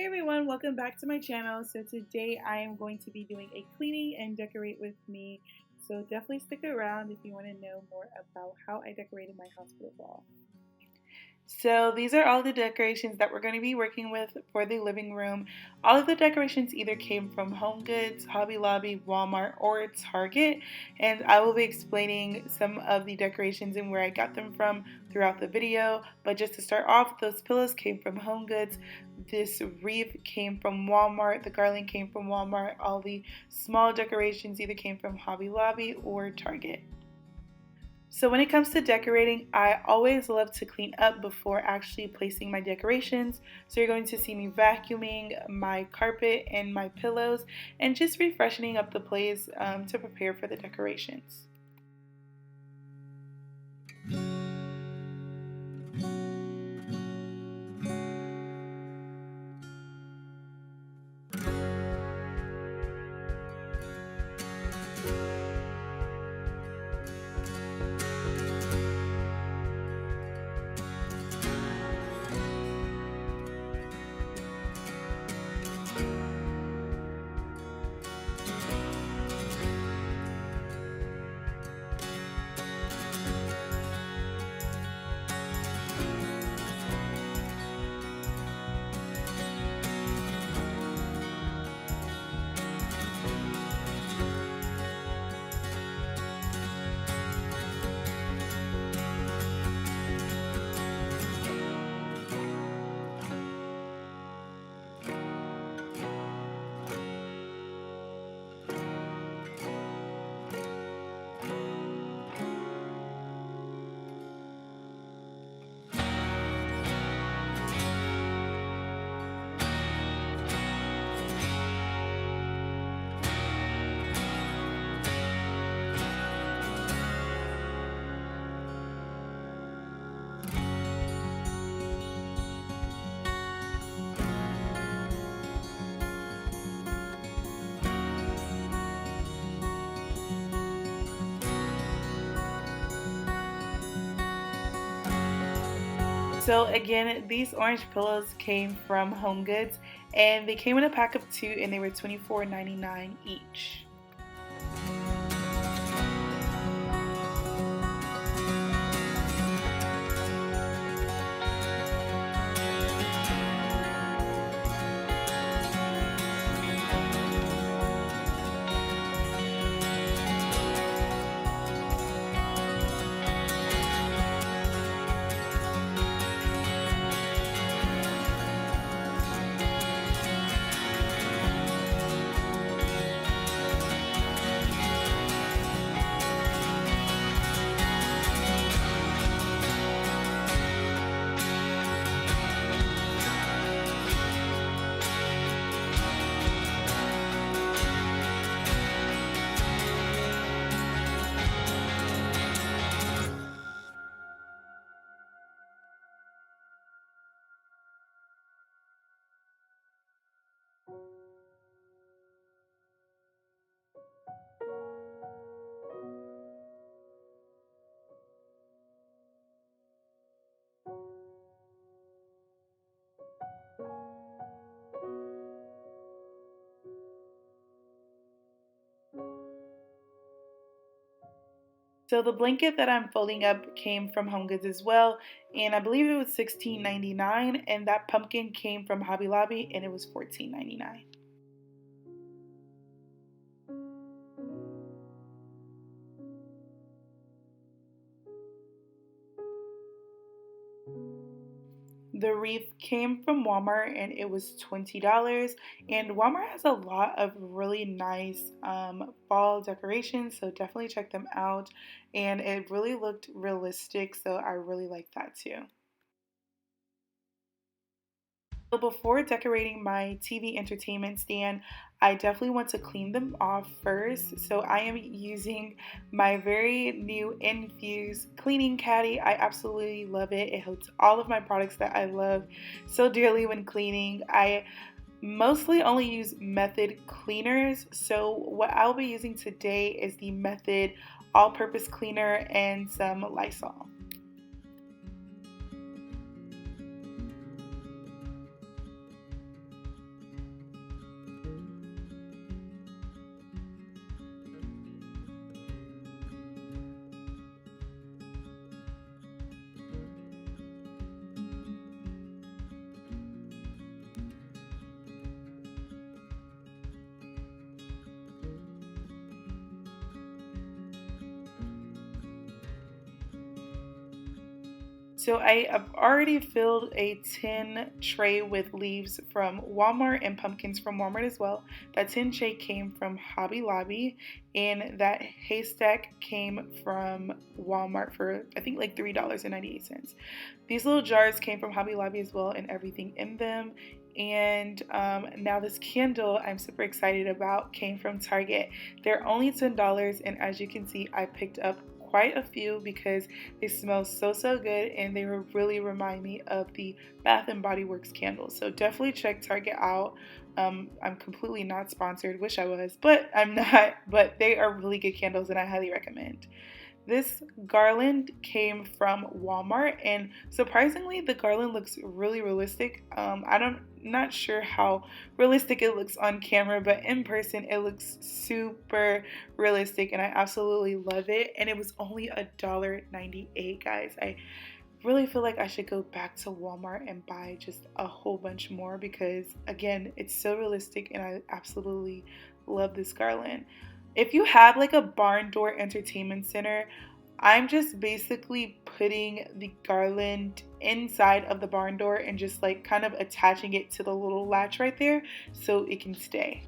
Hey everyone, welcome back to my channel. So today I am going to be doing a cleaning and decorate with me. So definitely stick around if you want to know more about how I decorated my hospital ball. So these are all the decorations that we're going to be working with for the living room. All of the decorations either came from HomeGoods, Hobby Lobby, Walmart, or Target, and I will be explaining some of the decorations and where I got them from throughout the video. But just to start off, those pillows came from HomeGoods, this wreath came from Walmart, the garland came from Walmart, all the small decorations either came from Hobby Lobby or Target. So when it comes to decorating, I always love to clean up before actually placing my decorations. So you're going to see me vacuuming my carpet and my pillows and just refreshing up the place to prepare for the decorations. So again, these orange pillows came from HomeGoods and they came in a pack of 2 and they were $24.99 each. So the blanket that I'm folding up came from HomeGoods as well, and I believe it was $16.99, and that pumpkin came from Hobby Lobby and it was $14.99. The wreath came from Walmart and it was $20. And Walmart has a lot of really nice fall decorations, so definitely check them out. And it really looked realistic, so I really like that too. So before decorating my TV entertainment stand, I definitely want to clean them off first. So I am using my very new Infuse cleaning caddy. I absolutely love it. It holds all of my products that I love so dearly when cleaning. I mostly only use Method cleaners. So what I'll be using today is the Method all-purpose cleaner and some Lysol. So I have already filled a tin tray with leaves from Walmart and pumpkins from Walmart as well. That tin tray came from Hobby Lobby, and that haystack came from Walmart for I think like $3.98. These little jars came from Hobby Lobby as well, and everything in them. And now this candle I'm super excited about came from Target. They're only $10, and as you can see, I picked up quite a few because they smell so good, and they really remind me of the Bath and Body Works candles. So definitely check Target out. I'm completely not sponsored, wish I was, but I'm not. But they are really good candles, and I highly recommend. This garland came from Walmart, and surprisingly, the garland looks really realistic. Not sure how realistic it looks on camera, but in person, it looks super realistic, and I absolutely love it. And it was only $1.98, guys. I really feel like I should go back to Walmart and buy just a whole bunch more because, again, it's so realistic, and I absolutely love this garland. If you have like a barn door entertainment center, I'm just basically putting the garland inside of the barn door and just like kind of attaching it to the little latch right there so it can stay.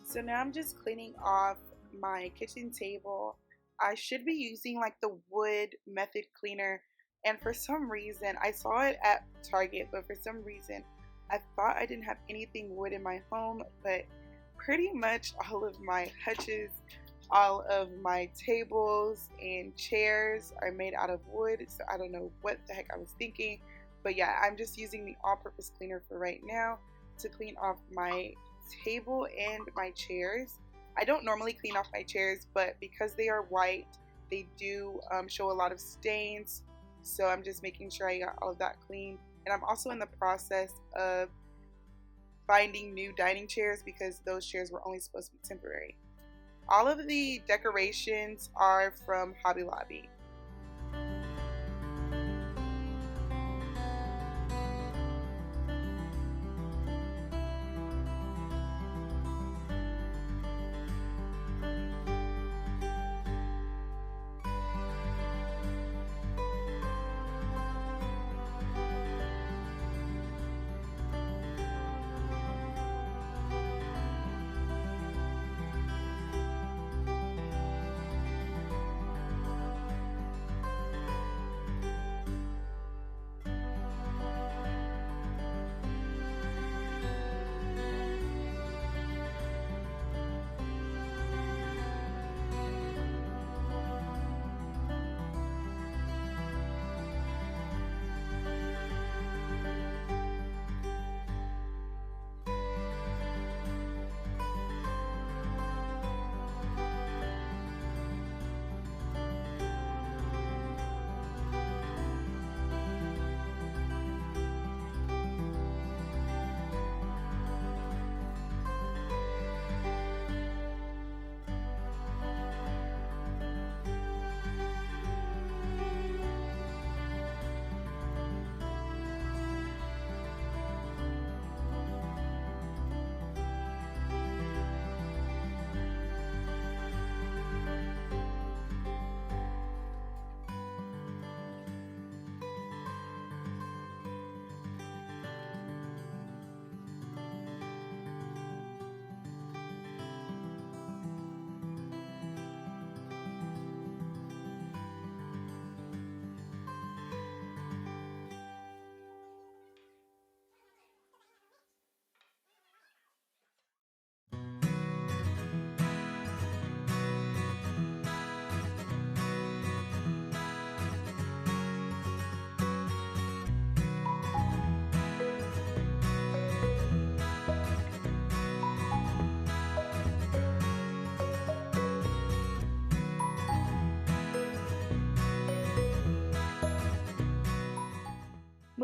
So now I'm just cleaning off my kitchen table. I should be using like the wood method cleaner, and for some reason I saw it at Target, but for some reason I thought I didn't have anything wood in my home, but pretty much all of my hutches, all of my tables and chairs are made out of wood, so I don't know what the heck I was thinking. But yeah, I'm just using the all-purpose cleaner for right now to clean off my table and my chairs. I don't normally clean off my chairs, but because they are white, they do show a lot of stains. So I'm just making sure I got all of that clean. And I'm also in the process of finding new dining chairs because those chairs were only supposed to be temporary. All of the decorations are from Hobby Lobby.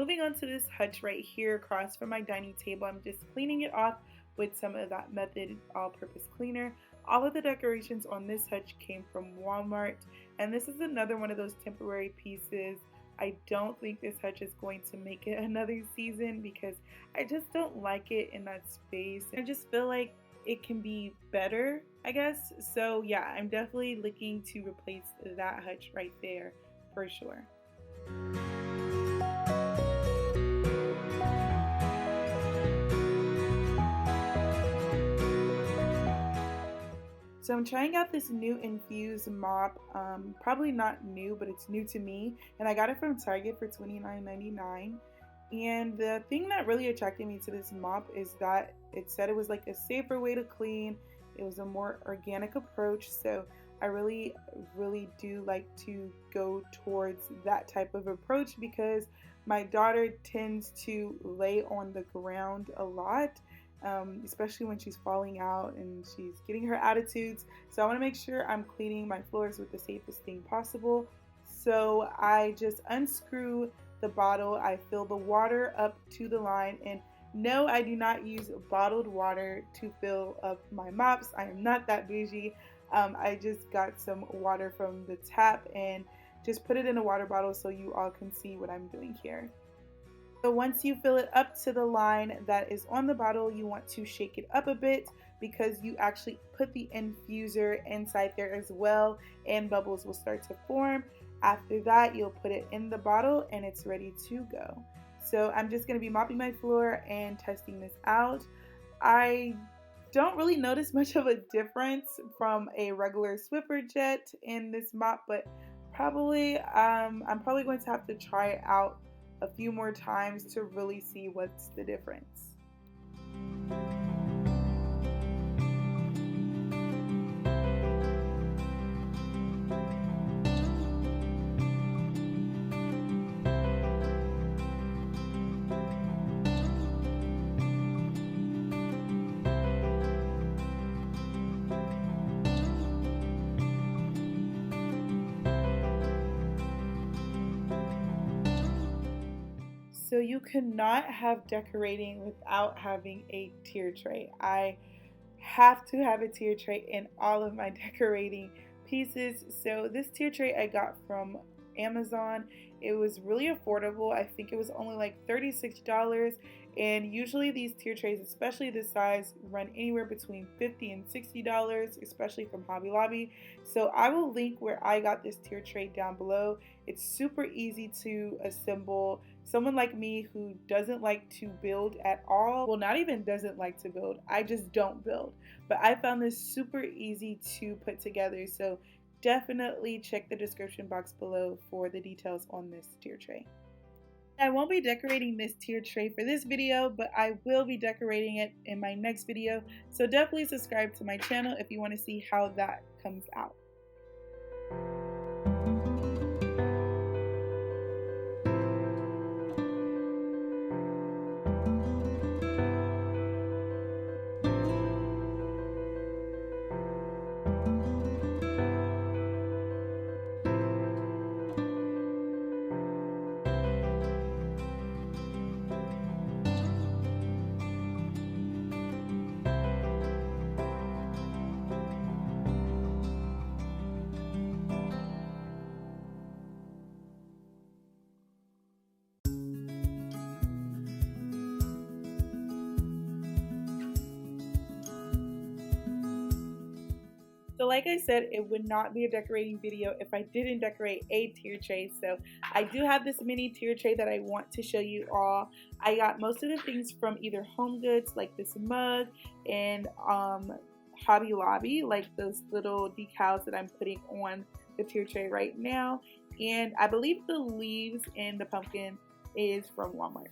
moving on to this hutch right here across from my dining table, I'm just cleaning it off with some of that Method all-purpose cleaner. All of the decorations on this hutch came from Walmart, and this is another one of those temporary pieces. I don't think this hutch is going to make it another season because I just don't like it in that space. I just feel like it can be better, I guess. So yeah, I'm definitely looking to replace that hutch right there for sure. So I'm trying out this new infused mop, probably not new, but it's new to me, and I got it from Target for $29.99. And the thing that really attracted me to this mop is that it said it was like a safer way to clean. It was a more organic approach, so I really do like to go towards that type of approach because my daughter tends to lay on the ground a lot. Especially when she's falling out and she's getting her attitudes. So I want to make sure I'm cleaning my floors with the safest thing possible. So I just unscrew the bottle, I fill the water up to the line, and no, I do not use bottled water to fill up my mops. I am not that bougie. I just got some water from the tap and just put it in a water bottle so you all can see what I'm doing here. So once you fill it up to the line that is on the bottle, you want to shake it up a bit because you actually put the infuser inside there as well and bubbles will start to form. After that, you'll put it in the bottle and it's ready to go. So I'm just going to be mopping my floor and testing this out. I don't really notice much of a difference from a regular Swiffer jet in this mop, but I'm probably going to have to try it out a few more times to really see what's the difference. So you cannot have decorating without having a tier tray. I have to have a tier tray in all of my decorating pieces. So this tier tray I got from Amazon. It was really affordable. I think it was only like $36. And usually these tier trays, especially this size, run anywhere between $50 and $60, especially from Hobby Lobby. So I will link where I got this tier tray down below. It's super easy to assemble. Someone like me who doesn't like to build at all, well, not even doesn't like to build, I just don't build. But I found this super easy to put together. So definitely check the description box below for the details on this tier tray. I won't be decorating this tier tray for this video, but I will be decorating it in my next video. So definitely subscribe to my channel if you want to see how that comes out. So like I said, it would not be a decorating video if I didn't decorate a tier tray. So I do have this mini tier tray that I want to show you all. I got most of the things from either Home Goods, like this mug, and Hobby Lobby, like those little decals that I'm putting on the tier tray right now. And I believe the leaves and the pumpkin is from Walmart.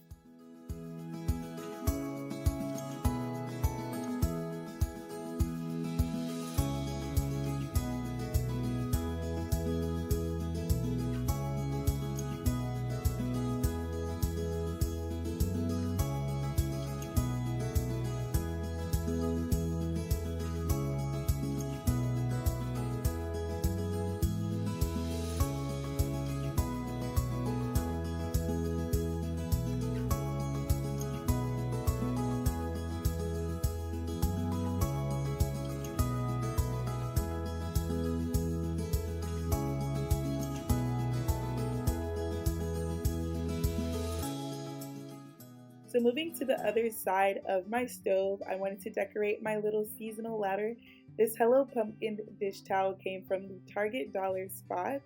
So moving to the other side of my stove, I wanted to decorate my little seasonal ladder. This Hello Pumpkin dish towel came from the Target Dollar Spot,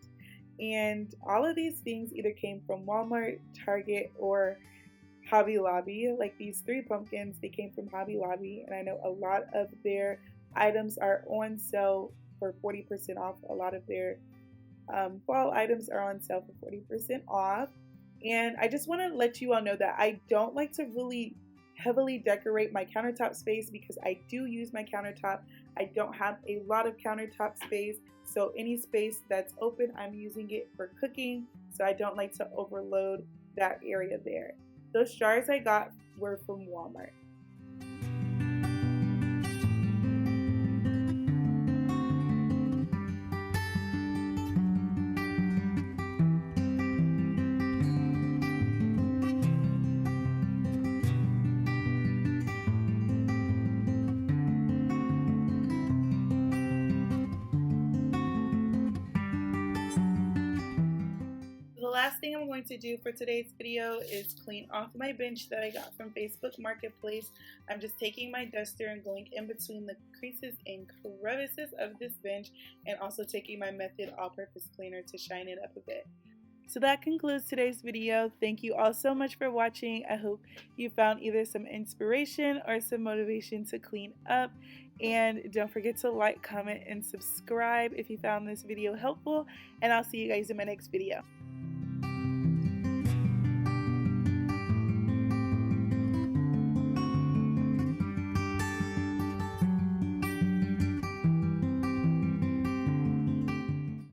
and all of these things either came from Walmart, Target, or Hobby Lobby. Like these three pumpkins, they came from Hobby Lobby, and I know a lot of their items are on sale for 40% off. A lot of their fall items are on sale for 40% off. And I just want to let you all know that I don't like to really heavily decorate my countertop space because I do use my countertop. I don't have a lot of countertop space, so any space that's open, I'm using it for cooking, so I don't like to overload that area there. Those jars I got were from Walmart. The last thing I'm going to do for today's video is clean off my bench that I got from Facebook Marketplace. I'm just taking my duster and going in between the creases and crevices of this bench, and also taking my Method all-purpose cleaner to shine it up a bit. So that concludes today's video. Thank you all so much for watching. I hope you found either some inspiration or some motivation to clean up. And don't forget to like, comment, and subscribe if you found this video helpful. And I'll see you guys in my next video.